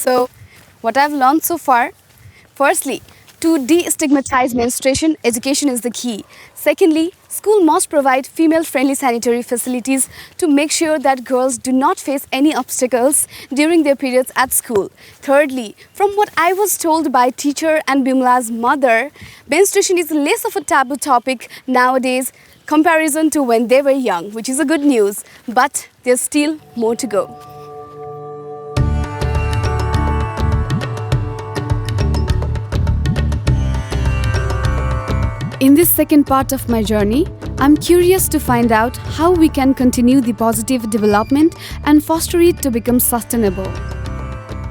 So, what I've learned so far, firstly, to destigmatize menstruation, education is the key. Secondly, school must provide female-friendly sanitary facilities to make sure that girls do not face any obstacles during their periods at school. Thirdly, from what I was told by teacher and Bimla's mother, menstruation is less of a taboo topic nowadays comparison to when they were young, which is a good news, but there's still more to go. In this second part of my journey, I'm curious to find out how we can continue the positive development and foster it to become sustainable.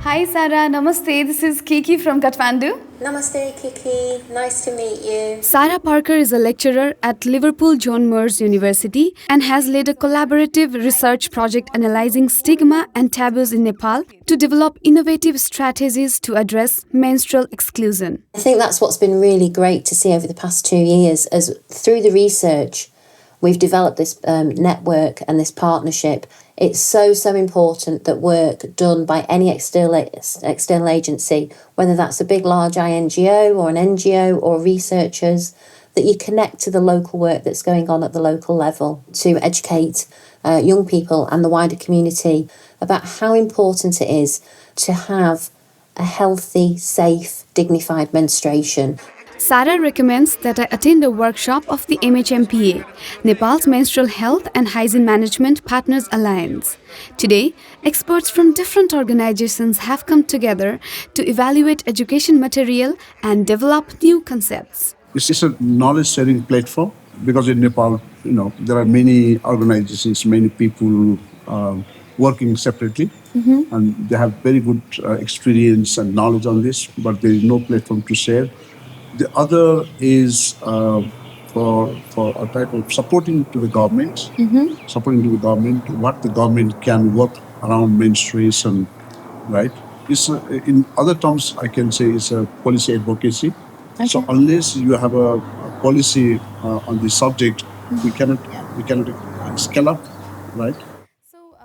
Hi Sarah, namaste. This is Kiki from Kathmandu. Namaste, Kiki. Nice to meet you. Sarah Parker is a lecturer at Liverpool John Moores University and has led a collaborative research project analyzing stigma and taboos in Nepal to develop innovative strategies to address menstrual exclusion. I think that's what's been really great to see over the past 2 years, as through the research, we've developed this network and this partnership. It's so important that work done by any external agency, whether that's a big, large INGO or an NGO or researchers, that you connect to the local work that's going on at the local level to educate young people and the wider community about how important it is to have a healthy, safe, dignified menstruation. Sarah recommends that I attend a workshop of the MHMPA, Nepal's Menstrual Health and Hygiene Management Partners Alliance. Today, experts from different organizations have come together to evaluate education material and develop new concepts. It's just a knowledge-sharing platform because in Nepal, there are many organizations, many people working separately, and they have very good experience and knowledge on this, but there is no platform to share. The other is for a type of supporting to the government, what the government can work around menstruation, right? It's in other terms, I can say it's a policy advocacy. Okay. So unless you have a policy on the subject, we cannot scale up, right?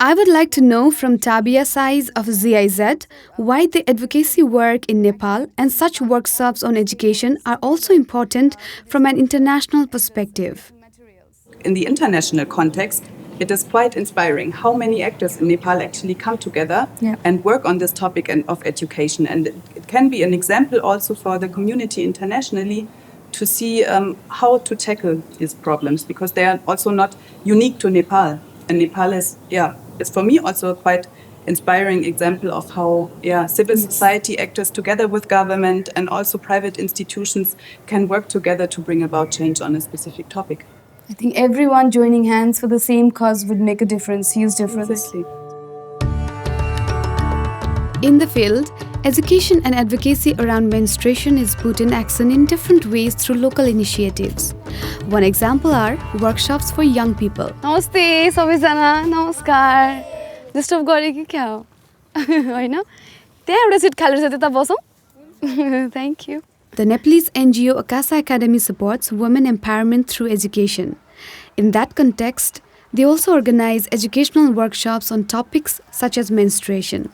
I would like to know from Tabia Saiz of ZIZ why the advocacy work in Nepal and such workshops on education are also important from an international perspective. In the international context, it is quite inspiring how many actors in Nepal actually come together and work on this topic of education. And it can be an example also for the community internationally to see how to tackle these problems, because they are also not unique to Nepal. And Nepal is, it's for me also a quite inspiring example of how civil society actors together with government and also private institutions can work together to bring about change on a specific topic. I think everyone joining hands for the same cause would make a difference, huge difference. Exactly. In the field, education and advocacy around menstruation is put in action in different ways through local initiatives. One example are workshops for young people. Namaste, सबैजना नमस्कार. Disturb गरे कि क्या हो? हैन? त्यहाँ एउटा seat खाली छ त्यता बसौं. Thank you. The Nepalese NGO Akasa Academy supports women empowerment through education. In that context, they also organize educational workshops on topics such as menstruation.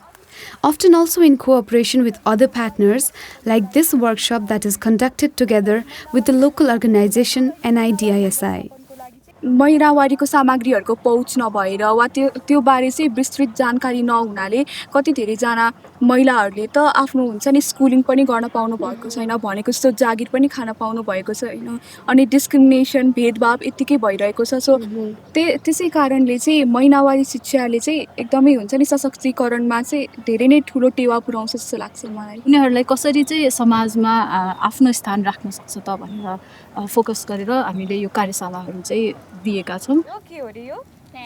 Often also in cooperation with other partners, like this workshop that is conducted together with the local organization NIDISI. महिनावारीको सामग्रीहरूको पहुँच नभएर वा त्यो बारे चाहिँ विस्तृत जानकारी नहुनाले कति धेरैजना महिलाहरूले त आफ्नो हुन्छ नि स्कुलिङ पनि गर्न पाउनु भएको छैन, भनेको जस्तो जागिर पनि खान पाउनु भएको छैन, अनि डिस्क्रिमिनेसन भेदभाव यतिकै भइरहेको छ. सो त्यसै कारणले चाहिँ महिनावारी शिक्षाले चाहिँ एकदमै हुन्छ नि सशक्तिकरणमा चाहिँ धेरै नै ठुलो टेवा पुर्याउँछ जस्तो लाग्छ मलाई. उनीहरूलाई कसरी चाहिँ समाजमा आफ्नो स्थान राख्न सक्छ त भनेर फोकस गरेर हामीले यो कार्यशालाहरू चाहिँ दिएका छौं.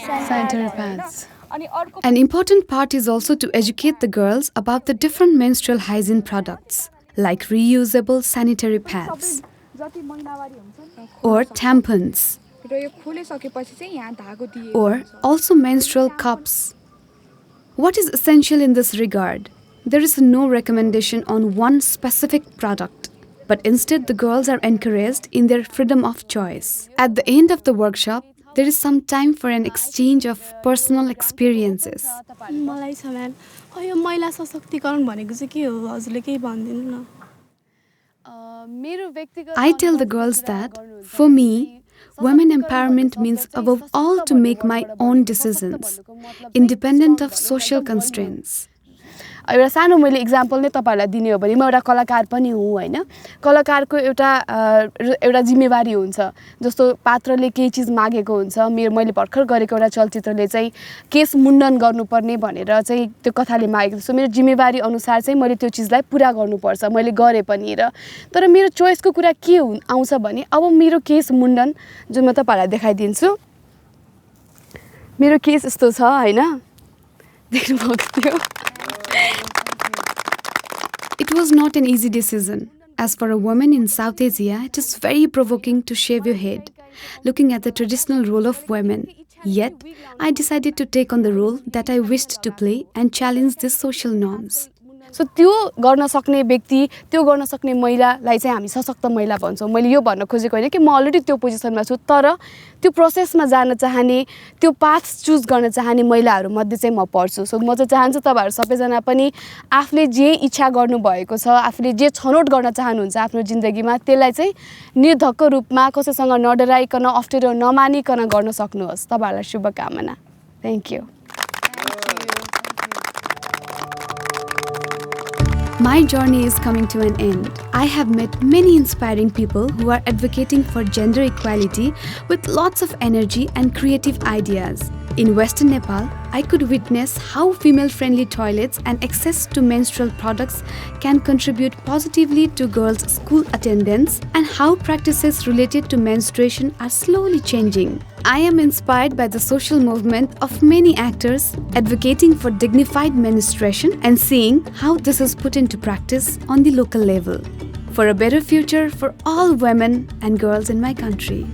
Sanitary pads. An important part is also to educate the girls about the different menstrual hygiene products, like reusable sanitary pads or tampons, or also menstrual cups. What is essential in this regard? There is no recommendation on one specific product, but instead the girls are encouraged in their freedom of choice. At the end of the workshop, there is some time for an exchange of personal experiences. मलाई छ ma'am यो महिला सशक्तिकरण भनेको चाहिँ के हो हजुरले केही भनिदिनु न I tell the girls that, for me, women empowerment means above all to make my own decisions, independent of social constraints. एउटा सानो मैले इक्जाम्पल नै तपाईहरुलाई दिने हो भने म एउटा कलाकार पनि हुँ हैन कलाकारको एउटा जिम्मेवारी हुन्छ जस्तो पात्रले केही चीज मागेको हुन्छ मैले भर्खर गरेको एउटा चलचित्रले चाहिँ केस मुण्डन गर्नुपर्ने भनेर चाहिँ त्यो कथाले मागेको छ मेरो जिम्मेवारी अनुसार चाहिँ मैले त्यो चीजलाई पूरा गर्नुपर्छ मैले गरे पनि र तर मेरो चोइसको कुरा के आउँछ भने अब मेरो केस मुण्डन जुन म तपाईहरुलाई देखाइदिन्छु मेरो केस यस्तो छ हैन देख्नु भएको थियो It was not an easy decision. As for a woman in South Asia, it is very provoking to shave your head, looking at the traditional role of women. Yet, I decided to take on the role that I wished to play and challenge these social norms. सो त्यो गर्न सक्ने व्यक्ति त्यो गर्न सक्ने महिलालाई चाहिँ हामी सशक्त महिला भन्छौं मैले यो भन्न खोजेको हैन कि म अलरेडी त्यो पोजिसनमा छु तर त्यो प्रोसेसमा जान चाहने त्यो पाथ चुज गर्न चाहने महिलाहरु मध्ये चाहिँ म पर्छु सो म चाहिँ चाहन्छु तपाईहरु सबैजना पनि आफूले जे इच्छा गर्नु भएको छ आफूले जे छनौट गर्न चाहनुहुन्छ आफ्नो जिन्दगीमा त्यसलाई चाहिँ निर्धक्क रूपमा कसैसँग नडराइकन अफ्ठ्यारो नमानिकन गर्न सक्नुहोस् तपाईहरुलाई शुभकामना thank you My journey is coming to an end. I have met many inspiring people who are advocating for gender equality with lots of energy and creative ideas. In Western Nepal, I could witness how female-friendly toilets and access to menstrual products can contribute positively to girls' school attendance and how practices related to menstruation are slowly changing. I am inspired by the social movement of many actors advocating for dignified menstruation and seeing how this is put into practice on the local level for a better future for all women and girls in my country.